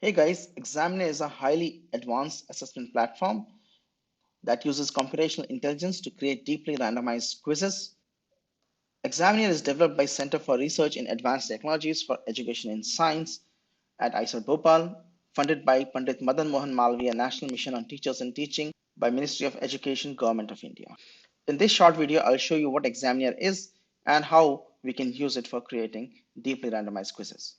Hey guys, Examiner is a highly advanced assessment platform that uses computational intelligence to create deeply randomized quizzes. Examiner is developed by Center for Research in Advanced Technologies for Education in Science at IISER Bhopal, funded by Pandit Madan Mohan Malviya National Mission on Teachers and Teaching by Ministry of Education, Government of India. In this short video, I'll show you what Examiner is and how we can use it for creating deeply randomized quizzes.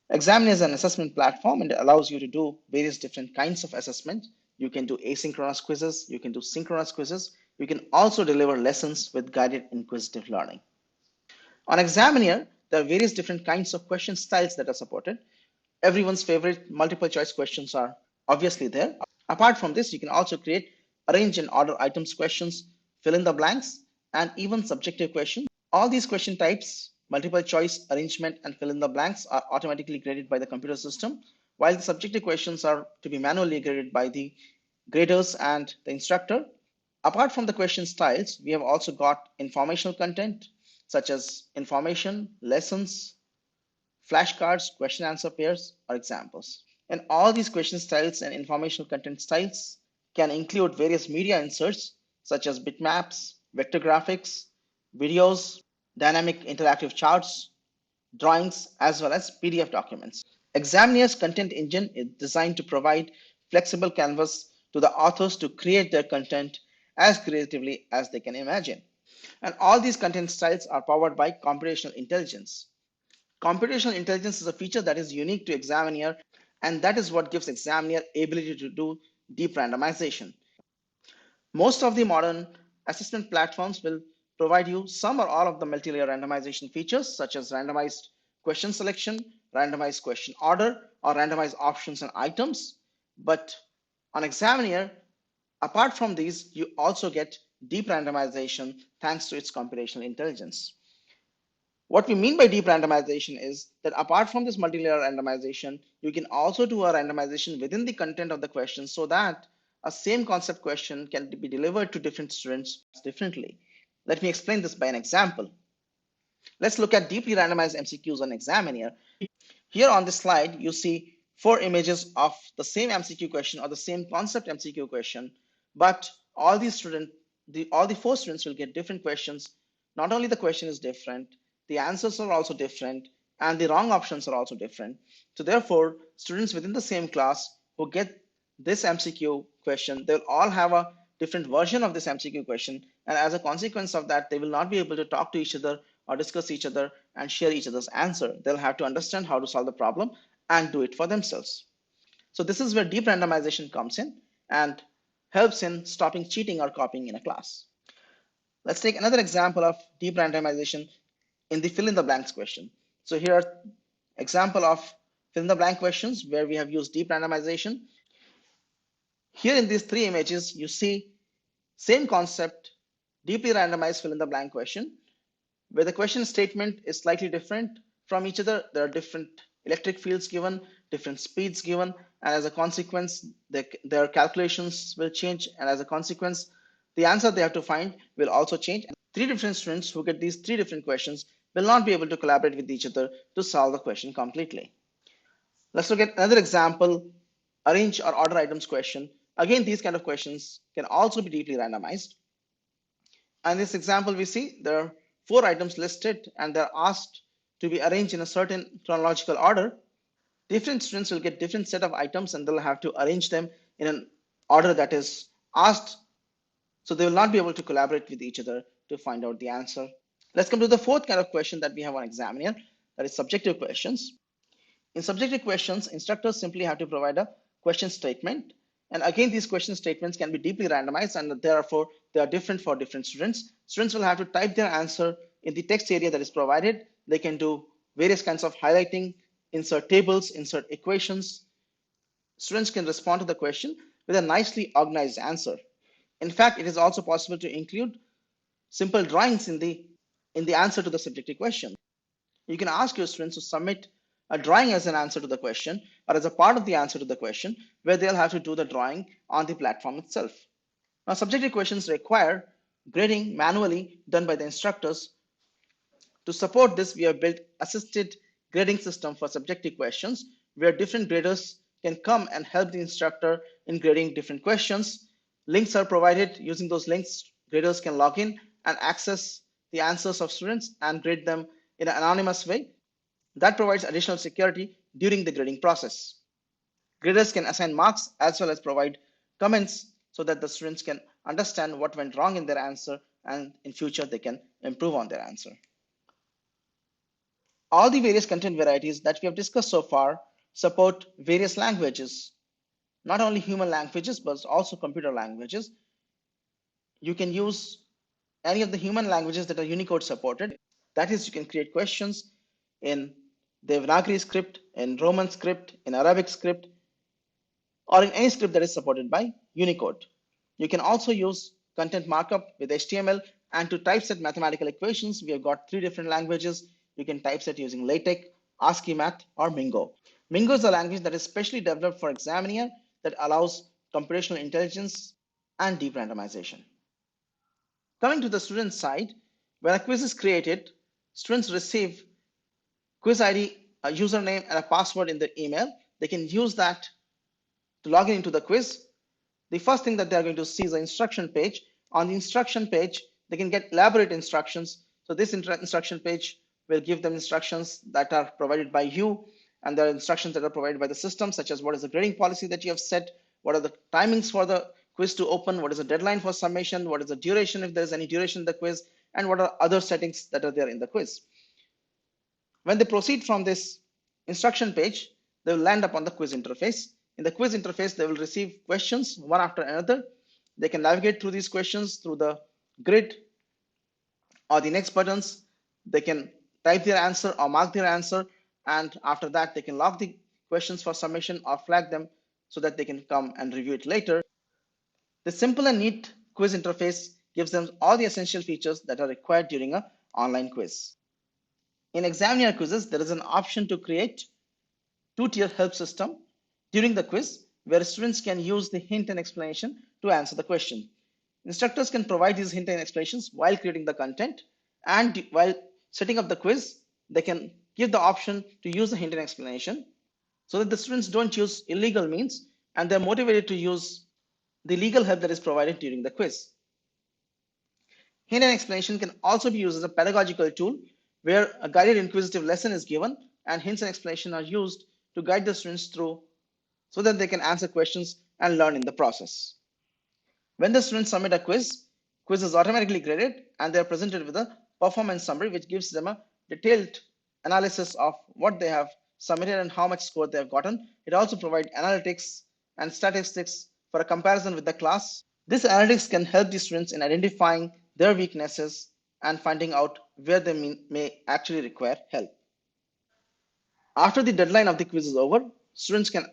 Examiner is an assessment platform and it allows you to do various different kinds of assessment. You can do asynchronous quizzes, you can do synchronous quizzes, you can also deliver lessons with guided inquisitive learning. On Examiner, there are various different kinds of question styles that are supported. Everyone's favorite multiple choice questions are obviously there. Apart from this, you can also create arrange and order items questions, fill in the blanks, and even subjective questions. All these question types, multiple choice, arrangement, and fill in the blanks, are automatically graded by the computer system, while the subjective questions are to be manually graded by the graders and the instructor. Apart from the question styles, we have also got informational content such as information, lessons, flashcards, question answer pairs are examples. And all these question styles and informational content styles can include various media inserts such as bitmaps, vector graphics, videos, dynamic interactive charts, drawings, as well as PDF documents. Examiner's content engine is designed to provide flexible canvas to the authors to create their content as creatively as they can imagine. And all these content styles are powered by computational intelligence. Computational intelligence is a feature that is unique to Examiner, and that is what gives Examiner ability to do deep randomization. Most of the modern assessment platforms will provide you some or all of the multi-layer randomization features, such as randomized question selection, randomized question order, or randomized options and items. But on Examiner, apart from these, you also get deep randomization thanks to its computational intelligence. What we mean by deep randomization is that apart from this multi-layer randomization, you can also do a randomization within the content of the question so that a same concept question can be delivered to different students differently. Let me explain this by an example. Let's look at deeply randomized MCQs on Examiner. Here on this slide, you see 4 images of the same MCQ question or the same concept MCQ question, but all the 4 students will get different questions. Not only the question is different, the answers are also different, and the wrong options are also different. So therefore, students within the same class who get this MCQ question, they'll all have a different version of this MCQ question, and as a consequence of that, they will not be able to talk to each other or discuss each other and share each other's answer. They'll have to understand how to solve the problem and do it for themselves. So this is where deep randomization comes in and helps in stopping cheating or copying in a class. Let's take another example of deep randomization in the fill in the blanks question. So here are example of fill in the blank questions where we have used deep randomization. Here in these 3 images, you see same concept, deeply randomized fill in the blank question, where the question statement is slightly different from each other. There are different electric fields given, different speeds given, and as a consequence, their calculations will change, and as a consequence, the answer they have to find will also change. 3 different students who get these 3 different questions will not be able to collaborate with each other to solve the question completely. Let's look at another example, arrange or order items question. Again, these kind of questions can also be deeply randomized. In this example, we see there are 4 items listed and they're asked to be arranged in a certain chronological order. Different students will get different set of items and they'll have to arrange them in an order that is asked. So they will not be able to collaborate with each other to find out the answer. Let's come to the 4th kind of question that we have on Examiner, that is subjective questions. In subjective questions, instructors simply have to provide a question statement. And again, these question statements can be deeply randomized and therefore they are different for different students. Students will have to type their answer in the text area that is provided. They can do various kinds of highlighting, insert tables, insert equations. Students can respond to the question with a nicely organized answer. In fact, it is also possible to include simple drawings in the answer to the subjective question. You can ask your students to submit a drawing as an answer to the question or as a part of the answer to the question, where they'll have to do the drawing on the platform itself. Now, subjective questions require grading manually done by the instructors. To support this, we have built assisted grading system for subjective questions, where different graders can come and help the instructor in grading different questions. Links are provided. Using those links, graders can log in and access the answers of students and grade them in an anonymous way. That provides additional security during the grading process. Graders can assign marks as well as provide comments so that the students can understand what went wrong in their answer and in future they can improve on their answer. All the various content varieties that we have discussed so far support various languages, not only human languages, but also computer languages. You can use any of the human languages that are Unicode supported. That is, you can create questions in Devanagari script, in Roman script, in Arabic script, or in any script that is supported by Unicode. You can also use content markup with HTML, and to typeset mathematical equations, we have got 3 different languages. You can typeset using LaTeX, ASCII Math, or Mingo. Mingo is a language that is specially developed for Examiner that allows computational intelligence and deep randomization. Coming to the student side, when a quiz is created, students receive quiz ID, a username, and a password in their email. They can use that to log in into the quiz. The first thing that they're going to see is the instruction page. On the instruction page, they can get elaborate instructions. So this instruction page will give them instructions that are provided by you, and there are instructions that are provided by the system, such as what is the grading policy that you have set, what are the timings for the quiz to open, what is the deadline for submission, what is the duration if there is any duration in the quiz, and what are other settings that are there in the quiz. When they proceed from this instruction page, they will land up on the quiz interface. In the quiz interface, they will receive questions one after another. They can navigate through these questions through the grid or the next buttons. They can type their answer or mark their answer, and after that, they can log the questions for submission or flag them so that they can come and review it later. The simple and neat quiz interface gives them all the essential features that are required during an online quiz. In Examiner quizzes, there is an option to create two-tier help system during the quiz where students can use the hint and explanation to answer the question. Instructors can provide these hint and explanations while creating the content, and while setting up the quiz, they can give the option to use the hint and explanation so that the students don't use illegal means and they're motivated to use the legal help that is provided during the quiz. Hint and explanation can also be used as a pedagogical tool where a guided inquisitive lesson is given and hints and explanation are used to guide the students through so that they can answer questions and learn in the process. When the students submit a quiz is automatically graded and they are presented with a performance summary which gives them a detailed analysis of what they have submitted and how much score they have gotten. It also provides analytics and statistics for a comparison with the class. This analytics can help the students in identifying their weaknesses and finding out where they may actually require help. After the deadline of the quiz is over, students can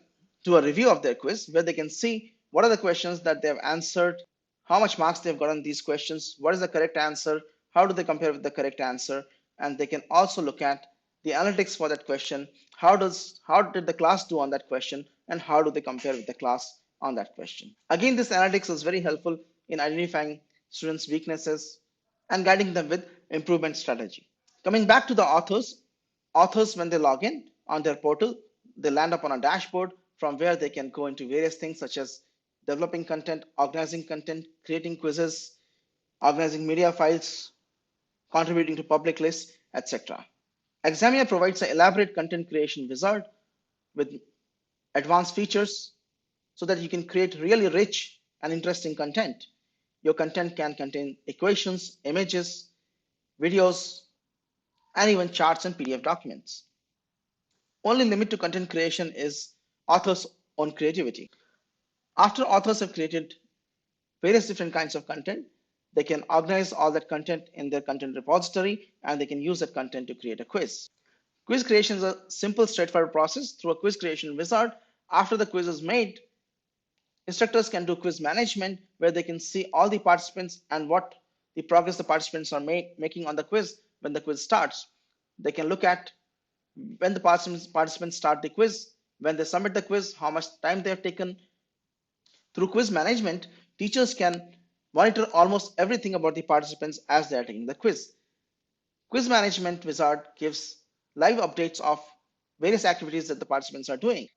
do a review of their quiz where they can see what are the questions that they have answered, how much marks they've gotten these questions, what is the correct answer, how do they compare with the correct answer, and they can also look at the analytics for that question, how did the class do on that question, and how do they compare with the class on that question. Again, this analytics is very helpful in identifying students' weaknesses and guiding them with improvement strategy. Coming back to the authors when they log in on their portal, they land up on a dashboard from where they can go into various things such as developing content, organizing content, creating quizzes, organizing media files, contributing to public lists, etc. Examiner provides an elaborate content creation wizard with advanced features so that you can create really rich and interesting content. Your content can contain equations, images, videos, and even charts and PDF documents. Only limit to content creation is authors' own creativity. After authors have created various different kinds of content, they can organize all that content in their content repository and they can use that content to create a quiz. Quiz creation is a simple, straightforward process through a quiz creation wizard. After the quiz is made, instructors can do quiz management where they can see all the participants and what the progress the participants are making on the quiz when the quiz starts. They can look at when the participants start the quiz, when they submit the quiz, how much time they have taken. Through quiz management, teachers can monitor almost everything about the participants as they are taking the quiz. Quiz management wizard gives live updates of various activities that the participants are doing.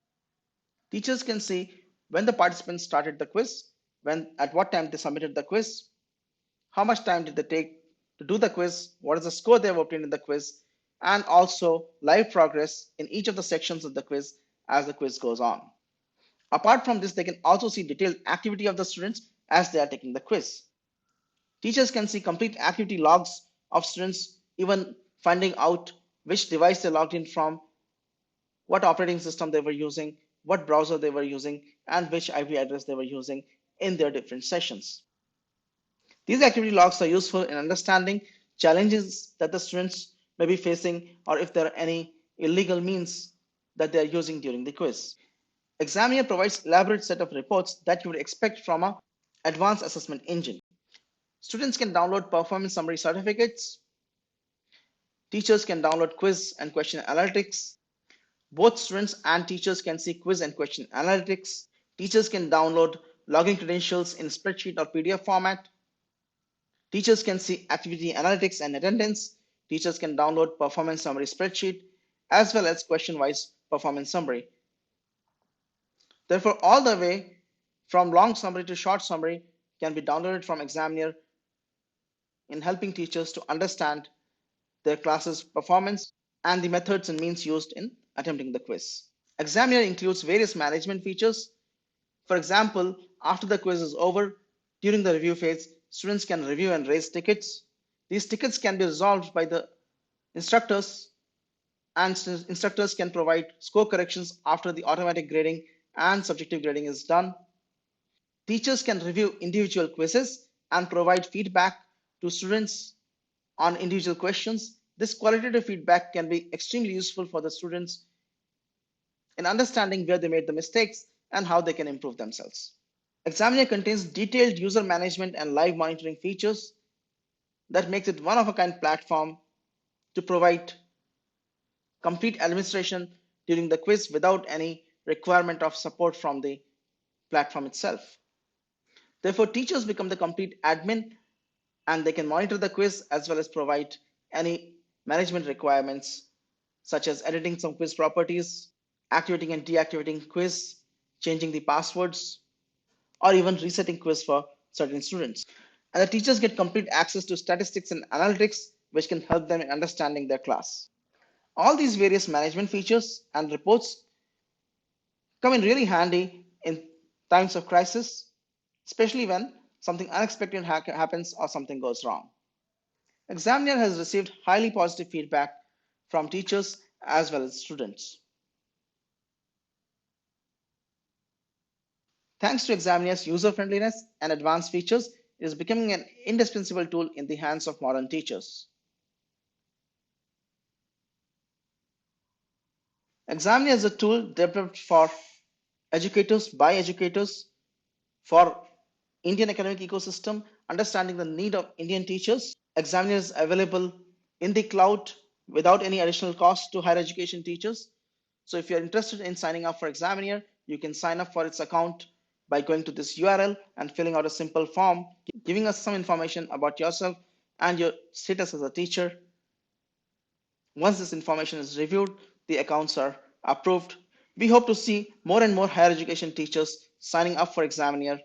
Teachers can see when the participants started the quiz, at what time they submitted the quiz, how much time did they take to do the quiz, what is the score they have obtained in the quiz, and also live progress in each of the sections of the quiz as the quiz goes on. Apart from this, they can also see detailed activity of the students as they are taking the quiz. Teachers can see complete activity logs of students, even finding out which device they logged in from, what operating system they were using, what browser they were using, and which IP address they were using in their different sessions. These activity logs are useful in understanding challenges that the students may be facing or if there are any illegal means that they are using during the quiz. Examiner provides elaborate set of reports that you would expect from an advanced assessment engine. Students can download performance summary certificates. Teachers can download quiz and question analytics. Both students and teachers can see quiz and question analytics. Teachers can download login credentials in spreadsheet or PDF format. Teachers can see activity analytics and attendance. Teachers can download performance summary spreadsheet as well as question-wise performance summary. Therefore, all the way from long summary to short summary can be downloaded from Examiner in helping teachers to understand their class's performance and the methods and means used in attempting the quiz. Examiner includes various management features. For example, after the quiz is over, during the review phase, students can review and raise tickets. These tickets can be resolved by the instructors, and instructors can provide score corrections after the automatic grading and subjective grading is done. Teachers can review individual quizzes and provide feedback to students on individual questions. This qualitative feedback can be extremely useful for the students in understanding where they made the mistakes and how they can improve themselves. Examiner contains detailed user management and live monitoring features that makes it one of a kind platform to provide complete administration during the quiz without any requirement of support from the platform itself. Therefore, teachers become the complete admin and they can monitor the quiz as well as provide any management requirements such as editing some quiz properties, activating and deactivating quiz, changing the passwords, or even resetting quiz for certain students. And the teachers get complete access to statistics and analytics, which can help them in understanding their class. All these various management features and reports come in really handy in times of crisis, especially when something unexpected happens or something goes wrong. Examiner has received highly positive feedback from teachers as well as students. Thanks to Examiner's user-friendliness and advanced features, it is becoming an indispensable tool in the hands of modern teachers. Examiner is a tool developed for educators by educators for Indian academic ecosystem, understanding the need of Indian teachers. Examiner is available in the cloud without any additional cost to higher education teachers. So if you're interested in signing up for Examiner, you can sign up for its account by going to this URL and filling out a simple form, giving us some information about yourself and your status as a teacher. Once this information is reviewed, the accounts are approved. We hope to see more and more higher education teachers signing up for Examiner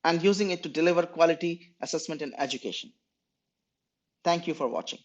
and using it to deliver quality assessment and education. Thank you for watching.